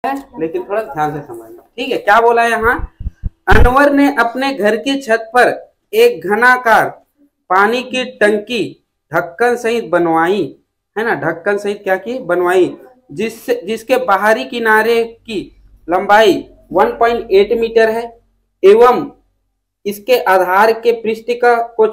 है, लेकिन थोड़ा ध्यान से समझना, ठीक है। क्या बोला है यहाँ, अनवर ने अपने घर की छत पर एक घनाकार पानी की टंकी ढक्कन सहित बनवाई, है ना, ढक्कन सहित क्या की, बनवाई, जिसके बाहरी किनारे की लंबाई 1.8 मीटर है एवं इसके आधार के पृष्ठ को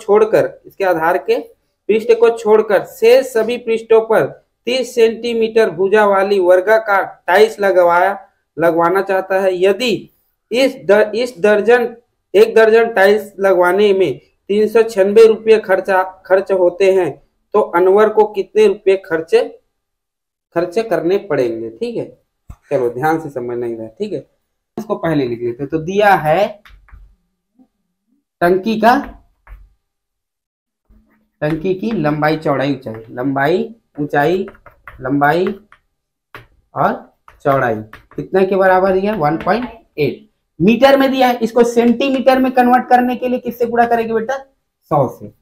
छोड़कर शेष सभी पृष्ठों पर 30 सेंटीमीटर भुजा वाली वर्गाकार टाइल्स लगवाना चाहता है। यदि एक दर्जन टाइल्स लगवाने में 396 रुपये खर्च होते हैं तो अनवर को कितने रुपये खर्च करने पड़ेंगे, ठीक है। चलो ध्यान से समझना इधर, ठीक है। इसको पहले लिख लेते, तो दिया है टंकी की लंबाई चौड़ाई ऊंचाई, लंबाई और चौड़ाई कितना के बराबर दिया, 1.8 मीटर में दिया है। इसको सेंटीमीटर में कन्वर्ट करने के लिए किससे गुणा करेंगे बेटा, 100 से।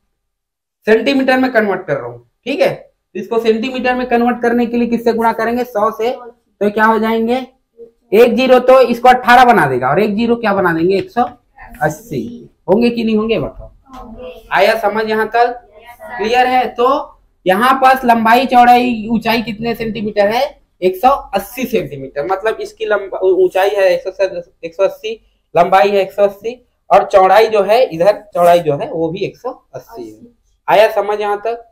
सेंटीमीटर में कन्वर्ट कर रहा हूं, ठीक है। इसको सेंटीमीटर में कन्वर्ट करने के लिए किससे गुणा करेंगे, 100 से। तो क्या हो जाएंगे, 1 जीरो तो इसको 18 बना देगा और 1 जीरो क्या बना देंगे, 180। होंगे कि नहीं होंगे बताओ, आया समझ यहाँ तक, क्लियर है। तो यहाँ पास लंबाई चौड़ाई ऊंचाई कितने सेंटीमीटर है, 180 सेंटीमीटर, मतलब इसकी ऊंचाई है 180, लंबाई है 180 और चौड़ाई जो है, इधर चौड़ाई जो है वो भी 180 है। आया समझ यहाँ तक,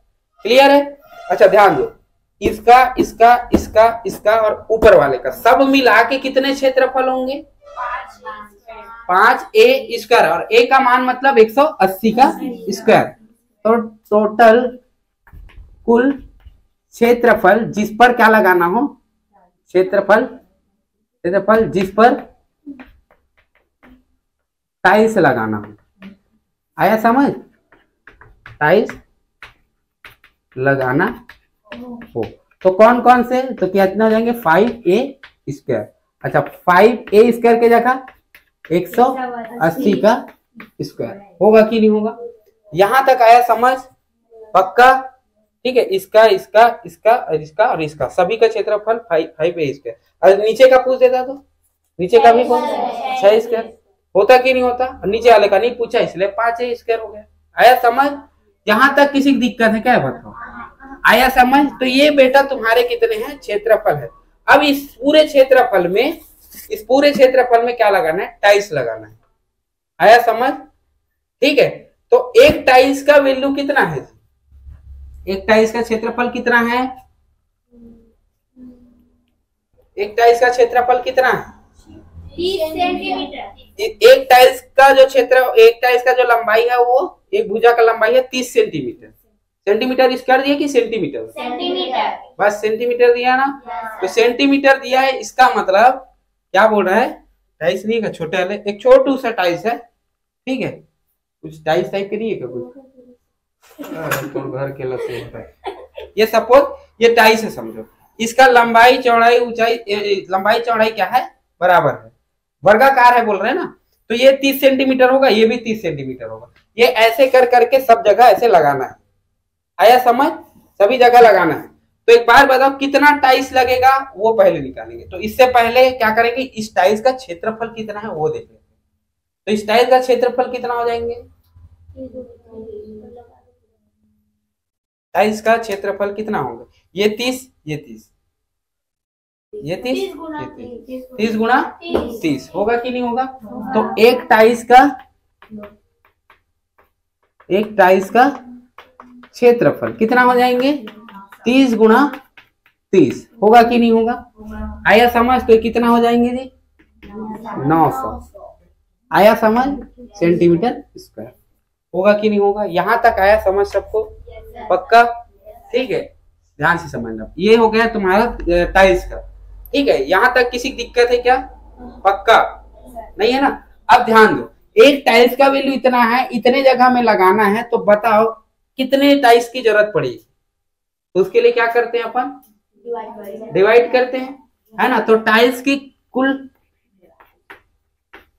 क्लियर है। अच्छा ध्यान दो, इसका और ऊपर वाले का सब मिला के कितने क्षेत्रफल होंगे, 5a स्क्वायर, और a का मान मतलब 180 का स्क्वायर। तो टोटल कुल क्षेत्रफल जिस पर क्या लगाना हो, क्षेत्रफल जिस पर टाइल्स लगाना हो, आया समझ, टाइल्स लगाना हो तो कौन कौन से, तो कितना हो जाएंगे, 5a स्क्वायर। अच्छा 5a स्क्वायर के जगह 180 का स्क्वायर, होगा कि नहीं होगा, यहां तक आया समझ, पक्का, ठीक है। इसका और इसका सभी का क्षेत्रफल 5a स्क्वायर। अगर नीचे का पूछ देता तो नीचे का भी 6 स्क्वायर होता कि नहीं होता, नीचे वाले का नहीं पूछा इसलिए 5a स्क्वायर हो गया। आया समझ, यहां तक किसी की दिक्कत है क्या बताओ, आया समझ। तो ये बेटा तुम्हारे कितने हैं, क्षेत्रफल है। अब इस पूरे क्षेत्रफल में क्या लगाना है, टाइल्स लगाना है, आया समझ, ठीक है। तो एक टाइल्स का वैल्यू कितना है, एक टाइल्स का क्षेत्रफल कितना है, एक टाइल्स का क्षेत्रफल कितना है, 30 सेंटीमीटर। एक टाइल्स का जो लंबाई है वो, एक भुजा का लंबाई है 30 सेंटीमीटर। सेंटीमीटर स्क्वायर दिया कि सेंटीमीटर, सेंटीमीटर, बस सेंटीमीटर दिया ना, तो सेंटीमीटर दिया है, इसका मतलब क्या बोल रहा है, टाइल्स नहीं है छोटे वाले, एक छोटू सा टाइल्स है, ठीक है, कुछ टाइल्स टाइप के नहीं है क्या कुछ, तो घर के लगे होता है। ये सपोज ये टाइल्स है समझो, इसका लंबाई चौड़ाई क्या है, बराबर है, वर्गाकार है बोल रहे हैं ना, तो ये 30 सेंटीमीटर होगा, ये भी 30 सेंटीमीटर होगा। ये ऐसे कर करके सब जगह ऐसे लगाना है, आया समझ, सभी जगह लगाना है। तो एक बार बताओ कितना टाइल्स लगेगा वो पहले निकालेंगे। तो इससे पहले क्या करेंगे, इस टाइल्स का क्षेत्रफल कितना है वो देख लेते हैं। तो इस टाइल्स का क्षेत्रफल कितना हो जाएंगे, टाइल्स का क्षेत्रफल कितना होगा, ये 30 ये 30 ये 30 गुना 30 होगा कि नहीं होगा। तो एक टाइल्स का क्षेत्रफल कितना हो जाएंगे, 30 गुना 30 होगा कि नहीं होगा, आया समझ। तो कितना हो जाएंगे जी, 900, आया समझ, सेंटीमीटर स्क्वायर, होगा कि नहीं होगा। यहां तक आया समझ सबको, पक्का, ठीक है, ध्यान से समझना। ये हो गया तुम्हारा टाइल्स का, ठीक है। यहां तक किसी दिक्कत है क्या, पक्का नहीं है ना। अब ध्यान दो, एक टाइल्स का वैल्यू इतना है, इतने जगह में लगाना है, तो बताओ कितने टाइल्स की जरूरत पड़ेगी। तो उसके लिए क्या करते हैं अपन, डिवाइड करते हैं, है ना। तो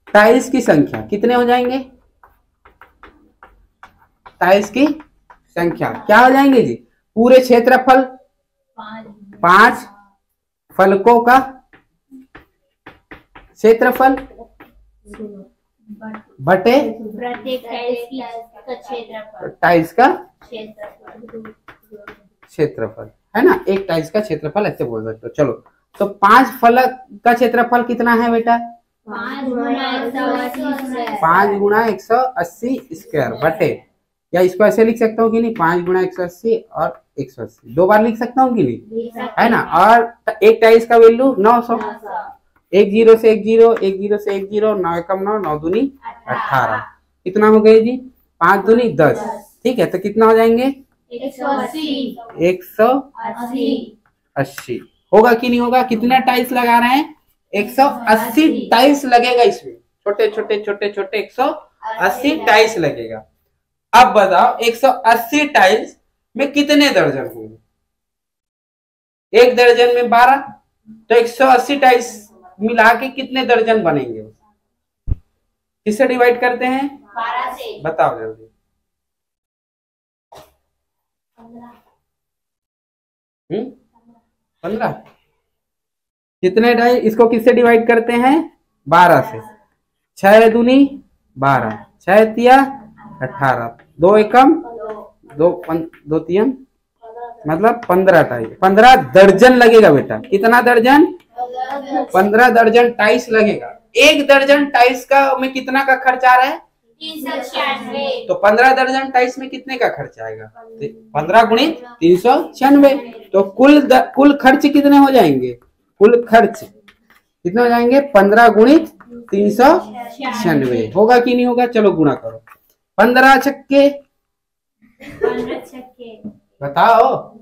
टाइल्स की संख्या कितने हो जाएंगे, टाइल्स की संख्या क्या हो जाएंगे जी, पूरे क्षेत्रफल 5 फलकों का क्षेत्रफल बटे प्रत्येक टाइल्स का क्षेत्रफल क्षेत्रफल, है ना। एक टाइल्स का क्षेत्रफल ऐसे बोल सकते हो। चलो, तो 5 फलक का क्षेत्रफल कितना है बेटा? 5 गुना 180 5 गुना 180 स्क्वायर बटे, या इसको ऐसे लिख सकता हूँ कि नहीं, 5 गुना 180 और 180 दो बार लिख सकता हूँ कि नहीं, है ना। और एक टाइल्स का वैल्यू 900, 1 0 से 1 0, 1 0 से 1 0, 9 एकम 9, 9 दूनी 18, कितना हो गए जी? 5 दूनी 10, ठीक है। तो कितना हो जाएंगे? 180 होगा कि नहीं होगा? कितना टाइल्स लगा रहे हैं? 180 टाइल्स लगेगा इसमें, छोटे छोटे छोटे छोटे 180 टाइल्स लगेगा। अब बताओ 180 टाइल्स में कितने दर्जन होंगे? एक दर्जन में 12, तो 180 टाइल्स मिला के कितने दर्जन बनेंगे? किससे डिवाइड करते हैं? 12 से। बताओ जल्दी। 15 कितने टाइल? इसको किससे डिवाइड करते हैं? 12 से। 6 दूनी 12, 6 तिया 18, 2 एकम 2 तियम मतलब 15 टाइल, 15 दर्जन लगेगा बेटा। कितना दर्जन? 15 दर्जन टाइल्स लगेगा। एक दर्जन टाइल्स का में कितना का खर्च आ रहा है? 396। तो 15 दर्जन टाइल्स में कितने का खर्च आएगा? 15 गुणित 396, तो कुल खर्च कितने हो जाएंगे? कुल खर्च कितने हो जाएंगे? 15 गुणित 396 होगा कि नहीं होगा? चलो गुणा करो। 15 छक्के बताओ।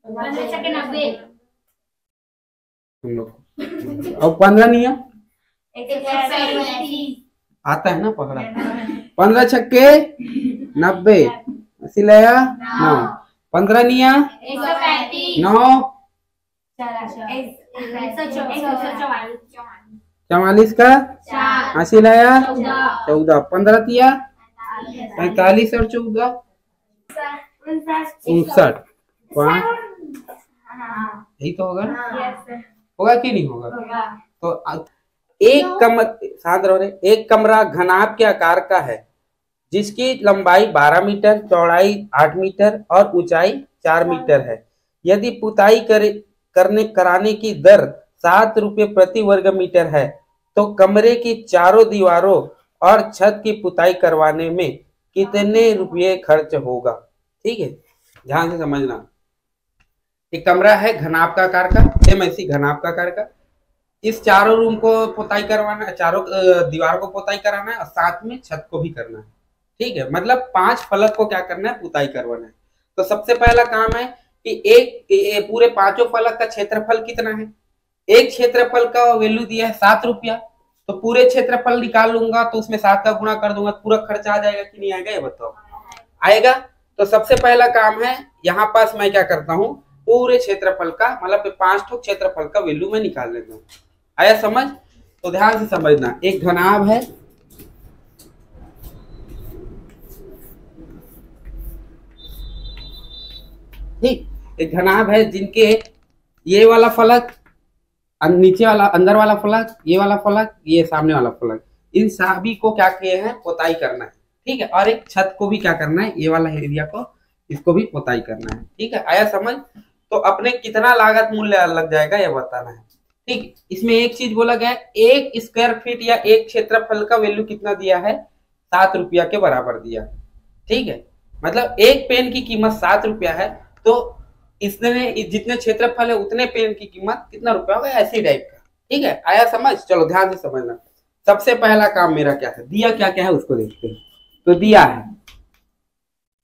90 तुम लोग और 15 नहीं है? 180 आता है ना पकड़ा। 15 छक्के 90, सिलाया 9, 15 निया 135 9, 44 का 80 लाया 14, 15 तिया 45 और 14 59, 5 यही तो होगा। होगा कि नहीं होगा? तो एक कमरा, साथ रहो रे, एक कमरा घनाभ के आकार का है जिसकी लंबाई 12 मीटर, चौड़ाई 8 मीटर और ऊंचाई 4 मीटर है। यदि पुताई कराने की दर 7 रुपये प्रति वर्ग मीटर है, तो कमरे की चारों दीवारों और छत की पुताई करवाने में कितने रुपये खर्च होगा? ठीक है, ध्यान से समझना। एक कमरा है घनाभ का आकार का, सेम ऐसी घनाभ का आकार का। इस चारों रूम को पुताई करवाना है, चारों दीवार को पुताई कराना है और साथ में छत को भी करना है। ठीक है, मतलब 5 फलक को क्या करना है? पुताई करवाना है। तो सबसे पहला काम है कि एक पूरे 5 फलक का क्षेत्रफल कितना है? एक क्षेत्रफल का वैल्यू दिया है 7 रुपया, तो पूरे क्षेत्रफल निकाल लूंगा तो उसमें 7 का गुणा कर दूंगा, पूरा खर्च आ जाएगा कि नहीं आएगा? ये बताओ, आएगा। तो सबसे पहला काम है, यहाँ पास मैं क्या करता हूँ, पूरे क्षेत्रफल का मतलब 5 क्षेत्रफल का वैल्यू मैं निकाल लेता हूँ। आया समझ? तो ध्यान से समझना। एक घनाभ है, ठीक, एक घनाभ है जिनके ये वाला फलक, नीचे वाला, अंदर वाला फलक, ये वाला फलक, ये सामने वाला फलक, इन सभी को क्या किए हैं? पुताई करना है। ठीक है, और एक छत को भी क्या करना है? ये वाला एरिया को, इसको भी पुताई करना है। ठीक है, आया समझ? तो अपने कितना लागत मूल्य लग जाएगा ये बताना है। ठीक, इसमें एक चीज बोला गया है, 1 स्क्वायर फीट या एक क्षेत्रफल का वैल्यू कितना दिया है? 7 रुपया के बराबर दिया। ठीक है, मतलब एक पेन की कीमत 7 रुपया है, तो इसने जितने क्षेत्रफल है उतने पेन की कीमत कितना रुपया होगा? ऐसी टाइप का। ठीक है, आया समझ? चलो ध्यान से समझना। सबसे पहला काम मेरा क्या है? दिया क्या क्या है उसको देखते हैं। तो दिया है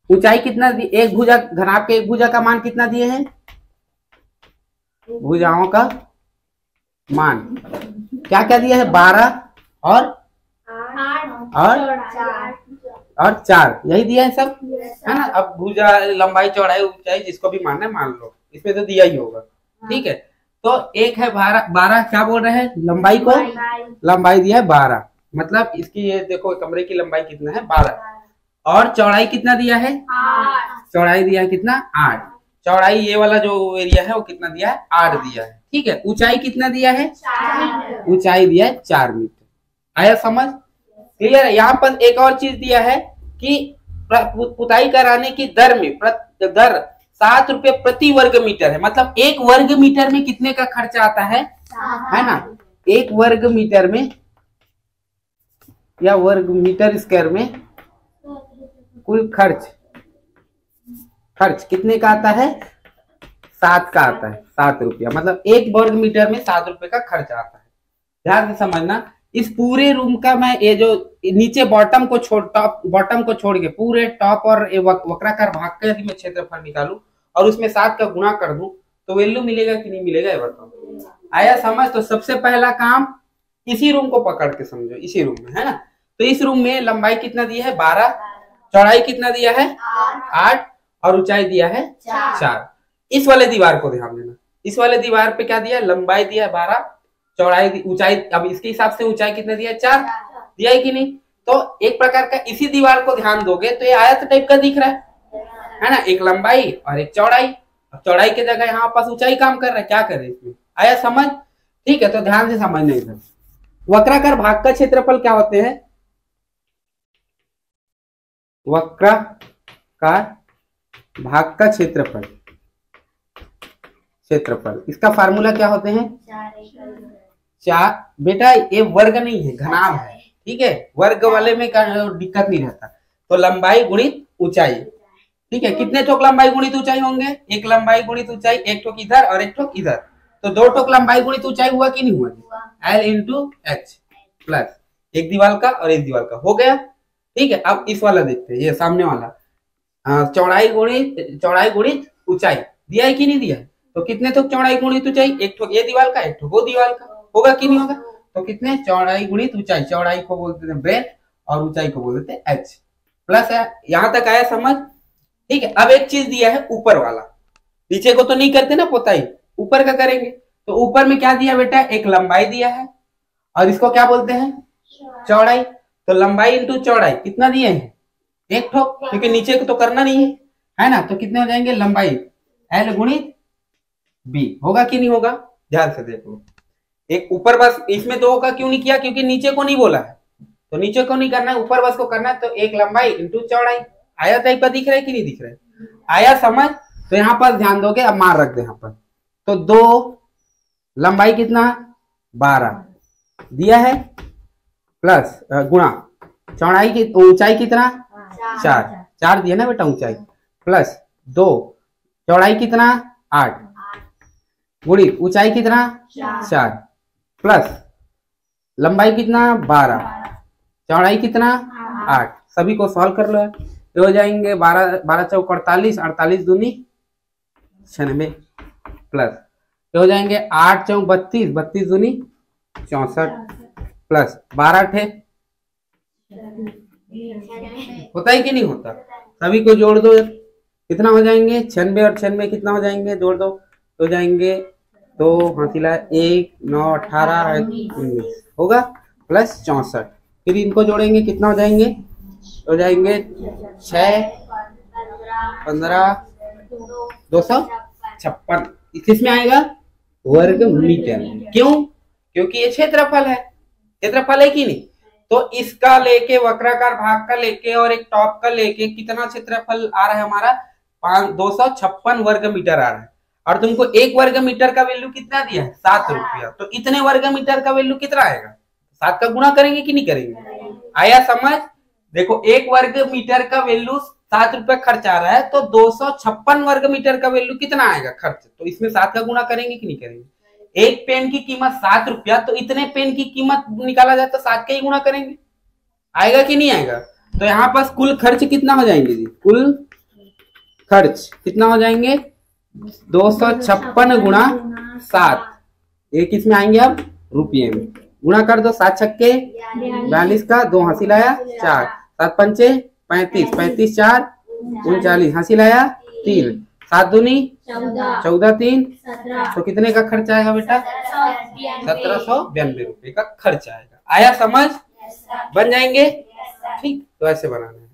ऊंचाई कितना दी? एक भुजा, घनाभ के एक भुजा का मान कितना दिए हैं? भुजाओं का मान क्या क्या दिया है? 12 और 4, यही दिया है सब, है ना। अब भुजा, लंबाई, चौड़ाई, ऊंचाई जिसको भी मानना है मान लो, इसमें तो दिया ही होगा। ठीक है, तो एक है 12, क्या बोल रहे हैं? लंबाई को, लंबाई दिया है 12, मतलब इसकी ये देखो कमरे की लंबाई कितना है? 12, और चौड़ाई कितना दिया है? 8, चौड़ाई दिया है कितना? 8। चौड़ाई ये वाला जो एरिया है वो कितना दिया है 8 दिया है। ठीक है, ऊंचाई कितना दिया है, 4 मीटर। ऊंचाई दिया है 4 मीटर। आया समझ, क्लियर है। यहाँ पर एक और चीज दिया है कि पुताई कराने की दर में दर 7 रुपए प्रति वर्ग मीटर है, मतलब 1 वर्ग मीटर में कितने का खर्चा आता है ना, 1 वर्ग मीटर में या वर्ग मीटर स्क्वायर में कुल खर्च कितने का आता है, 7 का आता है, 7 रुपया, मतलब 1 वर्ग मीटर में 7 रुपए का खर्च आता है। ध्यान से समझना, इस पूरे रूम का मैं ये जो नीचे बॉटम को छोड़ के पूरे टॉप और वक्राकार भाग का यदि मैं क्षेत्रफल निकालूं और उसमें 7 का गुणा कर दूं तो वैल्यू मिलेगा कि नहीं मिलेगा, ये बताओ। आया समझ। तो सबसे पहला काम इसी रूम को पकड़ के समझो, इसी रूम में है ना। तो इस रूम में लंबाई कितना दिया है 12, चौड़ाई कितना दिया है 8 और ऊंचाई दिया है 4। इस वाले दीवार को ध्यान देना, इस वाले दीवार पे क्या दिया, लंबाई दिया है 12, चौड़ाई ऊंचाई, अब इसके हिसाब से ऊंचाई कितना दिया है 4 दिया है कि नहीं। तो एक प्रकार का इसी दीवार को ध्यान दोगे तो ये आयत टाइप का दिख रहा है ना, एक लंबाई और एक चौड़ाई। अब चौड़ाई की जगह यहाँ पास ऊंचाई काम कर रहा है, क्या करे इसमें, आया समझ। ठीक है, तो ध्यान से समझना इधर वक्राकार भाग का क्षेत्रफल क्या होते हैं, वक्राकार भाग का क्षेत्रफल इसका फार्मूला क्या होते हैं 4। बेटा ये वर्ग नहीं है, घनाभ है। ठीक है, वर्ग वाले में दिक्कत नहीं रहता। तो लंबाई गुणित ऊंचाई, ठीक है, कितने ठोक लंबाई गुणित ऊंचाई होंगे, एक लंबाई गुणित ऊंचाई, एक ठोक इधर और एक ठोक इधर, तो 2 ठोक लंबाई गुणित ऊंचाई हुआ कि नहीं हुआ, L इंटू एच प्लस एक दीवार का और एक दीवार का हो गया। ठीक है, अब इस वाला देखते हैं, ये सामने वाला चौड़ाई गुणित ऊंचाई दिया है कि नहीं दिया है, तो कितने ठोक चौड़ाई गुणित ऊंचाई, एक ठोक ये दीवार का एक ठोक वो दीवार का, होगा कि नहीं होगा। तो कितने चौड़ाई गुणित ऊंचाई, चौड़ाई को बोलते हैं ब्रेड और ऊंचाई को बोलते हैं एच प्लस है। यहां तक आया समझ। ठीक है, अब एक चीज दिया है ऊपर वाला, नीचे को तो नहीं करते ना पुताई, ऊपर का करेंगे। तो ऊपर में क्या दिया बेटा, एक लंबाई दिया है और इसको क्या बोलते हैं चौड़ाई। तो लंबाई इंटू चौड़ाई कितना दिए हैं, एक ठोक, क्योंकि नीचे को तो करना नहीं है ना। तो कितने हो जाएंगे, लंबाई L गुणित B, होगा कि नहीं होगा। ध्यान से देखो, एक ऊपर बस इसमें 2 का क्यों नहीं किया, क्योंकि नीचे को नहीं बोला है, तो नीचे को नहीं करना है, ऊपर बस को करना है। तो एक लंबाई इंटू चौड़ाई, आया टाइप का दिख रहा है कि नहीं दिख रहा है, आया समझ। तो यहाँ पर ध्यान दोगे, अब मार रख दे यहाँ पर, तो 2 लंबाई कितना 12 दिया है प्लस गुणा चौड़ाई की ऊंचाई कितना 4 दिया ना बेटा ऊंचाई, प्लस 2 चौड़ाई कितना 8 गुणित ऊंचाई कितना 4 प्लस लंबाई कितना 12 चौड़ाई कितना 8। सभी को सॉल्व कर लो, तो हो जाएंगे 12 चौक 48, 48 दूनी 96 प्लस तो हो जाएंगे 8 चौक 32, 32 दूनी 64 प्लस 12 ठे, होता है कि नहीं होता। सभी को जोड़ दो, कितना हो जाएंगे 96 और 96 कितना हो जाएंगे, जोड़ दो तो जाएंगे 2 हासिला 1 9 18 19 होगा प्लस 64। फिर इनको जोड़ेंगे कितना हो जाएंगे, हो जाएंगे 6 15 256। किसमें आएगा वर्ग मीटर। क्यों, क्योंकि ये क्षेत्रफल है कि नहीं। तो इसका लेके वक्राकार भाग का लेके और एक टॉप का लेके कितना क्षेत्रफल आ रहा है हमारा 256 वर्ग मीटर आ रहा है। और तुमको 1 वर्ग मीटर का वैल्यू कितना दिया है 7 रुपया, तो इतने वर्ग मीटर का वैल्यू कितना आएगा, 7 का गुणा करेंगे कि नहीं करेंगे, आया समझ। देखो 1 वर्ग मीटर का वैल्यू 7 रुपया खर्च आ रहा है, तो 256 वर्ग मीटर का वैल्यू कितना आएगा खर्च, तो इसमें 7 का गुणा करेंगे कि नहीं करेंगे। एक पेन की कीमत 7 रुपया, तो इतने पेन की कीमत निकाला जाए तो 7 का ही गुणा करेंगे, आएगा कि नहीं आएगा। तो यहाँ पास कुल खर्च कितना हो जाएंगे जी, कुल खर्च कितना हो जाएंगे 256 गुणा 7, ये किस में आएंगे अब रुपये में, गुणा कर दो 7 छक्के 42 का 2 हासिल लाया 4 7 पंचे 35 35 4 39 हासिल लाया 3 7 दूनी 14 3, तो कितने का खर्च आएगा बेटा 1792 रुपये का खर्च आएगा, आया समझ। बन जाएंगे ठीक, तो ऐसे बनाना है।